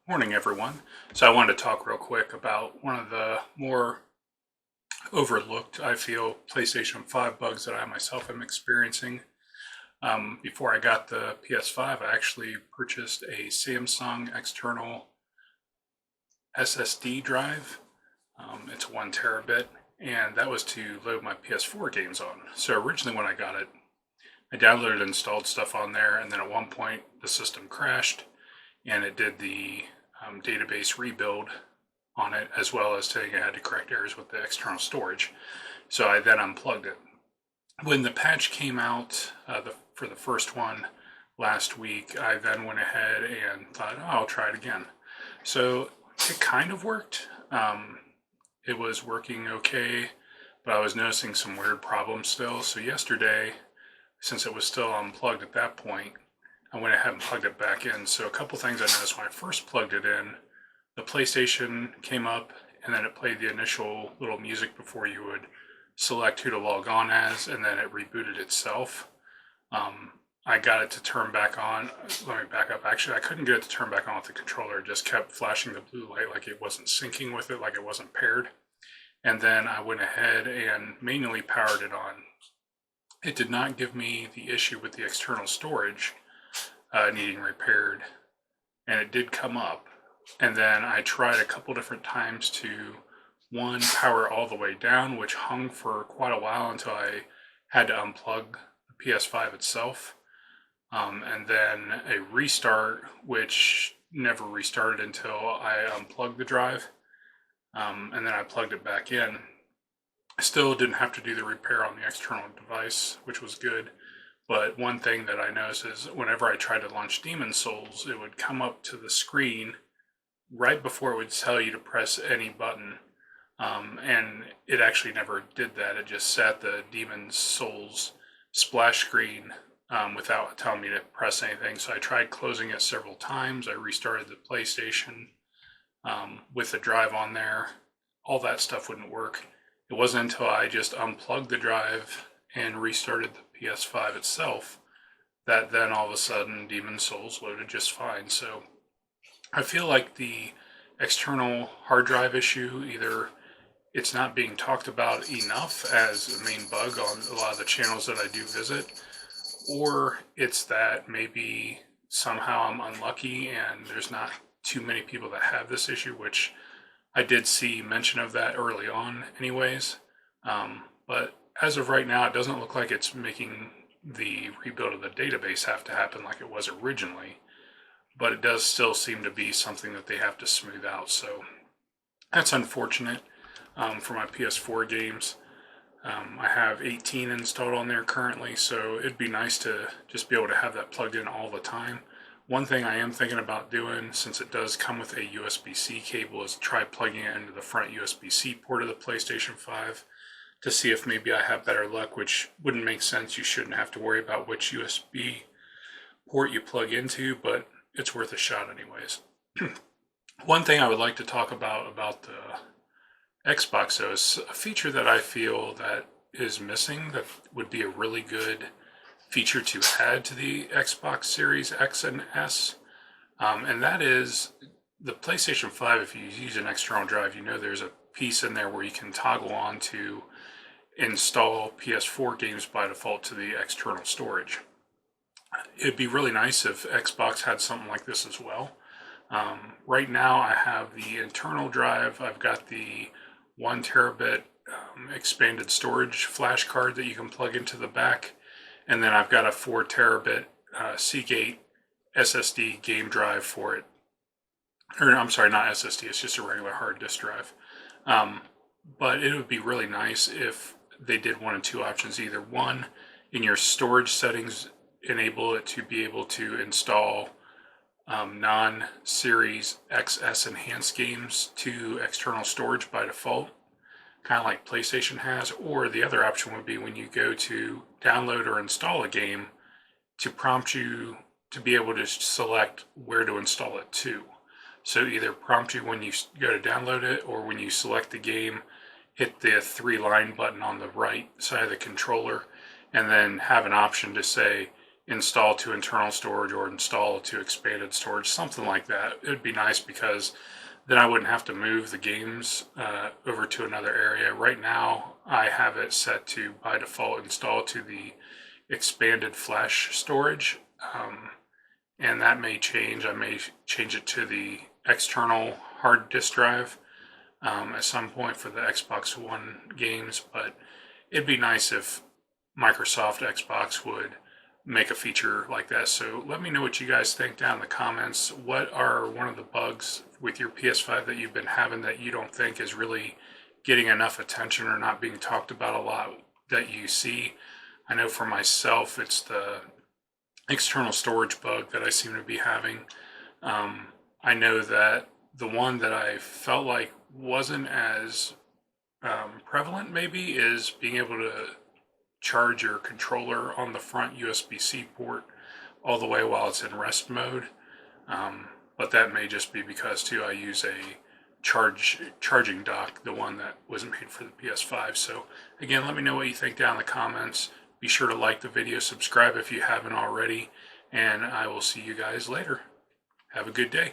Morning, everyone. So I wanted to talk real quick about one of the more overlooked, I feel, PlayStation 5 bugs that I myself am experiencing. Before I got the PS5, I actually purchased a Samsung external SSD drive. It's 1 terabit, and that was to load my PS4 games on. So originally when I got it, I downloaded and installed stuff on there, and then at one point the system crashed, and it did the database rebuild on it, as well as saying I had to correct errors with the external storage. So I then unplugged it. When the patch came out for the first one last week, I then went ahead and thought, oh, I'll try it again. So it kind of worked. It was working okay, but I was noticing some weird problems still. So yesterday, since it was still unplugged at that point, I went ahead and plugged it back in. So a couple things I noticed when I first plugged it in, the PlayStation came up and then it played the initial little music before you would select who to log on as, and then it rebooted itself. I got it to turn back on. Let me back up. Actually, I couldn't get it to turn back on with the controller. It just kept flashing the blue light like it wasn't syncing with it, like it wasn't paired. And then I went ahead and manually powered it on. It did not give me the issue with the external storage needing repaired, and it did come up. And then I tried a couple different times to, one, power all the way down, which hung for quite a while until I had to unplug the PS5 itself. And then a restart, which never restarted until I unplugged the drive. And then I plugged it back in. I still didn't have to do the repair on the external device, which was good. But one thing that I noticed is whenever I tried to launch Demon Souls, it would come up to the screen right before it would tell you to press any button. And it actually never did that. It just sat the Demon Souls splash screen without telling me to press anything. So I tried closing it several times. I restarted the PlayStation with the drive on there. All that stuff wouldn't work. It wasn't until I just unplugged the drive and restarted the PS5 itself that then all of a sudden Demon Souls loaded just fine. So I feel like the external hard drive issue, either it's not being talked about enough as a main bug on a lot of the channels that I do visit, or it's that maybe somehow I'm unlucky and there's not too many people that have this issue, which I did see mention of that early on anyways. But as of right now, it doesn't look like it's making the rebuild of the database have to happen like it was originally. But it does still seem to be something that they have to smooth out. So that's unfortunate for my PS4 games. I have 18 installed on there currently, so it'd be nice to just be able to have that plugged in all the time. One thing I am thinking about doing, since it does come with a USB-C cable, is try plugging it into the front USB-C port of the PlayStation 5 to see if maybe I have better luck, which wouldn't make sense. You shouldn't have to worry about which USB port you plug into, but it's worth a shot anyways. One thing I would like to talk about the Xbox, though, is a feature that I feel that is missing that would be a really good feature to add to the Xbox Series X and S, and that is the PlayStation 5. If you use an external drive, you know there's a piece in there where you can toggle on to install PS4 games by default to the external storage. It'd be really nice if Xbox had something like this as well. Right now I have the internal drive. I've got the 1 terabit expanded storage flash card that you can plug into the back. And then I've got a 4 terabit Seagate SSD game drive for it. Or I'm sorry, not SSD, it's just a regular hard disk drive. But it would be really nice if they did one of two options. Either one, in your storage settings, enable it to be able to install non-Series XS enhanced games to external storage by default, kind of like PlayStation has. Or the other option would be when you go to download or install a game, to prompt you to be able to select where to install it to. So either prompt you when you go to download it, or when you select the game, hit the 3-line button on the right side of the controller, and then have an option to say, install to internal storage or install to expanded storage, something like that. It would be nice because then I wouldn't have to move the games over to another area. Right now, I have it set to, by default, install to the expanded flash storage, and that may change. I may change it to the external hard disk drive at some point for the Xbox One games, but it'd be nice if Microsoft Xbox would make a feature like that. So let me know what you guys think down in the comments. What are one of the bugs with your PS5 that you've been having that you don't think is really getting enough attention or not being talked about a lot that you see? I know for myself, it's the external storage bug that I seem to be having. I know that the one that I felt like wasn't as prevalent maybe is being able to charge your controller on the front USB-C port all the way while it's in rest mode. But that may just be because too I use a charging dock, the one that wasn't made for the PS5. So again, let me know what you think down in the comments. Be sure to like the video, subscribe if you haven't already, and I will see you guys later. Have a good day.